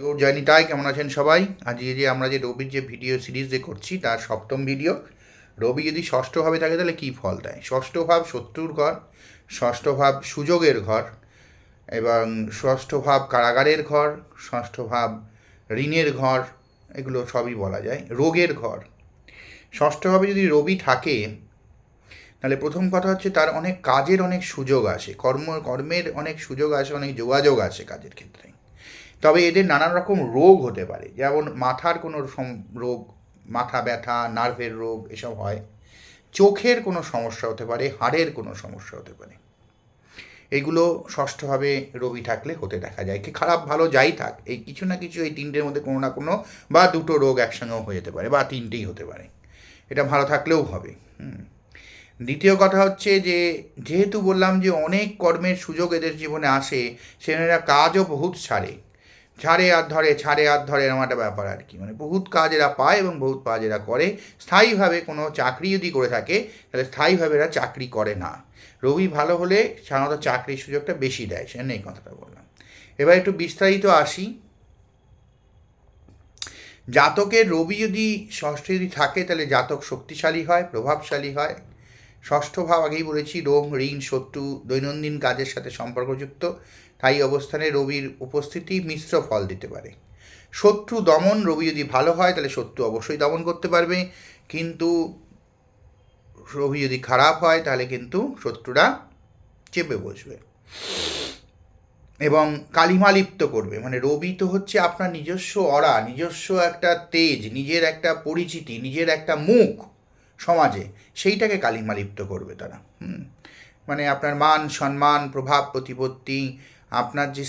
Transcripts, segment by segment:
জয়নিতাই, কেমন আছেন সবাই? আজকে যে আমরা যে রবির যে ভিডিও সিরিজ যে করছি তার সপ্তম ভিডিও। রবি যদি ষষ্ঠভাবে থাকে তাহলে কী ফল দেয়? ষষ্ঠ ভাব শত্রুর ঘর, ষষ্ঠ ভাব সুযোগের ঘর, এবং ষষ্ঠ ভাব কারাগারের ঘর, ষষ্ঠ ভাব ঋণের ঘর, এগুলো সবই বলা যায়। রোগের ঘর। ষষ্ঠভাবে যদি রবি থাকে তাহলে প্রথম কথা হচ্ছে তার অনেক কাজের অনেক সুযোগ আসে, কর্মের অনেক সুযোগ আসে, অনেক যোগাযোগ আসে কাজের ক্ষেত্রে। তবে এদের নানান রকম রোগ হতে পারে, যেমন মাথার কোনো রোগ, মাথা ব্যথা, নার্ভের রোগ এসব হয়। চোখের কোনো সমস্যা হতে পারে, হাড়ের কোনো সমস্যা হতে পারে। এগুলো ষষ্ঠভাবে রবি থাকলে হতে দেখা যায়। কি খারাপ ভালো যাই থাক, এই কিছু না কিছু এই তিনটের মধ্যে কোনো না কোনো বা দুটো রোগ একসঙ্গেও হয়ে যেতে পারে, বা তিনটেই হতে পারে। এটা ভালো থাকলেও হবে। দ্বিতীয় কথা হচ্ছে যে যেহেতু বললাম যে অনেক কর্মের সুযোগ এদের জীবনে আসে, সেখানে কাজও বহুত ছাড়ে আর ধরে এরকম একটা ব্যাপার আর কি। মানে বহুত কাজ এরা পায় এবং বহুত কাজ এরা করে। স্থায়ীভাবে কোনো চাকরি যদি করে থাকে তাহলে স্থায়ীভাবে এরা চাকরি করে না। রবি ভালো হলে সাধারণত চাকরির সুযোগটা বেশি দেয়, সে এই কথাটা বললাম। এবার একটু বিস্তারিত আসি। জাতকের রবি যদি ষষ্ঠে যদি থাকে তাহলে জাতক শক্তিশালী হয়, প্রভাবশালী হয়। ষষ্ঠ ভাব আগেই বলেছি, রোগ, ঋণ, শত্রু, দৈনন্দিন কাজের সাথে সম্পর্কযুক্ত। তাই অবস্থানে রবির উপস্থিতি মিশ্র ফল দিতে পারে। শত্রু দমন, রবি যদি ভালো হয় তাহলে শত্রু অবশ্যই দমন করতে পারবে, কিন্তু রবি যদি খারাপ হয় তাহলে কিন্তু শত্রুরা চেপে বসবে এবং কালিমালিপ্ত করবে। মানে রবি তো হচ্ছে আপনার নিজস্ব অরা, নিজস্ব একটা তেজ, নিজের একটা পরিচিতি, নিজের একটা মুখ সমাজে, সেইটাকে কালিমালিপ্ত করবে তারা। মানে আপনার মান সম্মান, প্রভাব প্রতিপত্তি, আপনার যে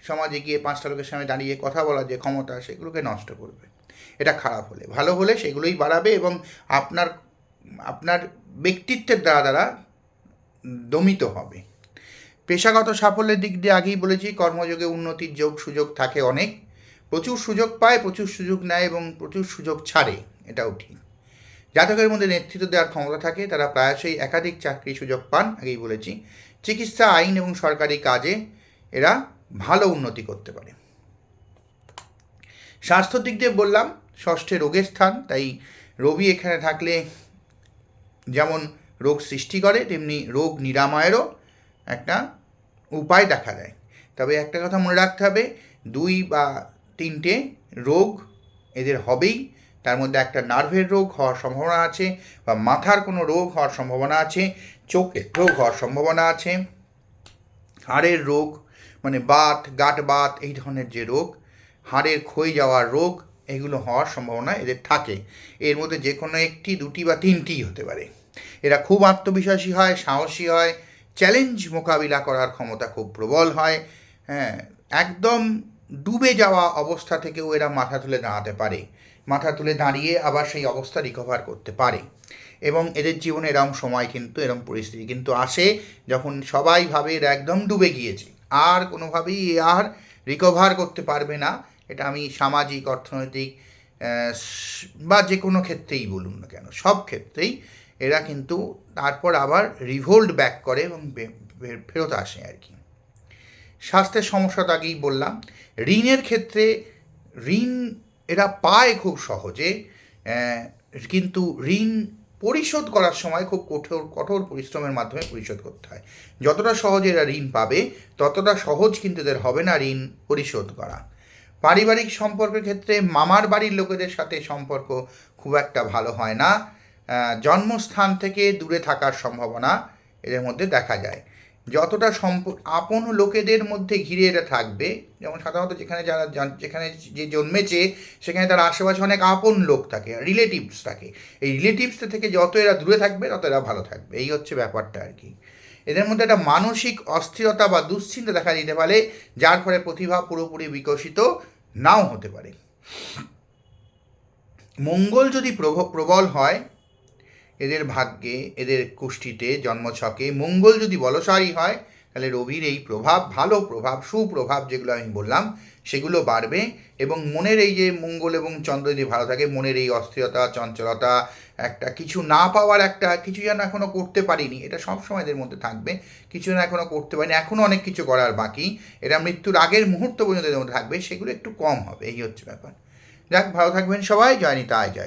সমাজে গিয়ে পাঁচটা লোকের সামনে দাঁড়িয়ে কথা বলার যে ক্ষমতা, সেগুলোকে নষ্ট করবে। এটা খারাপ হলে। ভালো হলে সেগুলোই বাড়াবে এবং আপনার আপনার ব্যক্তিত্বের দ্বারা দমিত হবে। পেশাগত সাফল্যের দিক দিয়ে আগেই বলেছি, কর্মযোগে উন্নতির সুযোগ থাকে অনেক। প্রচুর সুযোগ পায়, প্রচুর সুযোগ নেয় এবং প্রচুর সুযোগ ছাড়ে, এটাও ঠিক। জাতকের মধ্যে নেতৃত্ব দেওয়ার ক্ষমতা থাকে, তারা প্রায়শই একাধিক চাকরি সুযোগ পান, আগেই বলেছি। চিকিৎসা, আইন এবং সরকারি কাজে এরা ভালো উন্নতি করতে পারে। স্বাস্থ্যর দিক দিয়ে বললাম ষষ্ঠে রোগের স্থান, তাই রবি এখানে থাকলে যেমন রোগ সৃষ্টি করে তেমনি রোগ নিরাময়েরও একটা উপায় দেখা দেয়। তবে একটা কথা মনে রাখতে হবে, 2 বা 3টে রোগ এদের হবেই। তার মধ্যে একটা নার্ভের রোগ হওয়ার সম্ভাবনা আছে, বা মাথার কোনো রোগ হওয়ার সম্ভাবনা আছে, চোখের রোগ হওয়ার সম্ভাবনা আছে, হাড়ের রোগ মানে গাঁট বাত, এই ধরনের যে রোগ, হাড়ের ক্ষয়ে যাওয়ার রোগ, এগুলো হওয়ার সম্ভাবনা এদের থাকে। এর মধ্যে যে কোনো একটি, 2টি বা 3টিই হতে পারে। এরা খুব আত্মবিশ্বাসী হয়, সাহসী হয়, চ্যালেঞ্জ মোকাবিলা করার ক্ষমতা খুব প্রবল হয়। হ্যাঁ, একদম ডুবে যাওয়া অবস্থা থেকেও এরা মাথা তুলে দাঁড়াতে পারে, মাথা তুলে দাঁড়িয়ে আবার সেই অবস্থা রিকভার করতে পারে। এবং এদের জীবনে এরম সময় কিন্তু, এরম পরিস্থিতি কিন্তু আসে যখন সবাই ভাবে এরা একদম ডুবে গিয়েছে, আর কোনোভাবেই আর রিকভার করতে পারবে না। এটা আমি সামাজিক, অর্থনৈতিক বা যে কোনো ক্ষেত্রেই বলুন না কেন, সব ক্ষেত্রেই এরা কিন্তু তারপর আবার রিভোল্ট ব্যাক করে এবং ফেরত আসে আর কি। স্বাস্থ্যের সমস্যা তো আগেই বললাম। ঋণের ক্ষেত্রে ঋণ এরা পায় খুব সহজে, কিন্তু ঋণ পরিশোধ করার সময় খুব কঠোর পরিশ্রমের মাধ্যমে পরিশোধ করতে হয়। যতটা সহজে এরা ঋণ পাবে ততটা সহজ কিন্তু এদের হবে না ঋণ পরিশোধ করা। পারিবারিক সম্পর্কের ক্ষেত্রে মামার বাড়ির লোকেদের সাথে সম্পর্ক খুব একটা ভালো হয় না। জন্মস্থান থেকে দূরে থাকার সম্ভাবনা এদের মধ্যে দেখা যায়। যতটা আপন লোকেদের মধ্যে ঘিরে এরা থাকবে, যেমন সাধারণত যেখানে যে জন্মেছে সেখানে তার আশেপাশে অনেক আপন লোক থাকে, রিলেটিভস থাকে। এই রিলেটিভস থেকে যত এরা দূরে থাকবে তত এরা ভালো থাকবে, এই হচ্ছে ব্যাপারটা আর কি। এদের মধ্যে একটা মানসিক অস্থিরতা বা দুশ্চিন্তা দেখা দিতে পারে, যার ফলে প্রতিভা পুরোপুরি বিকশিত নাও হতে পারে। মঙ্গল যদি প্রবল হয় এদের ভাগ্যে, এদের কুষ্ঠিতে, জন্মছকে মঙ্গল যদি বলশালী হয় তাহলে রবির এই প্রভাব, ভালো প্রভাব, সুপ্রভাব যেগুলো আমি বললাম সেগুলো বাড়বে। এবং মনের এই যে মঙ্গল এবং চন্দ্র যদি ভালো থাকে, মনের এই অস্থিরতা, চঞ্চলতা, একটা কিছু না পাওয়ার, একটা কিছু যেন এখনও করতে পারিনি, এটা সবসময় এদের মধ্যে থাকবে। কিছু যেন এখনও করতে পারিনি, এখনও অনেক কিছু করার বাকি, এটা মৃত্যুর আগের মুহূর্ত পর্যন্ত এদের মধ্যে থাকবে, সেগুলো একটু কম হবে, এই হচ্ছে ব্যাপার। যাক, ভালো থাকবেন সবাই। জয় নিতাই, জয়।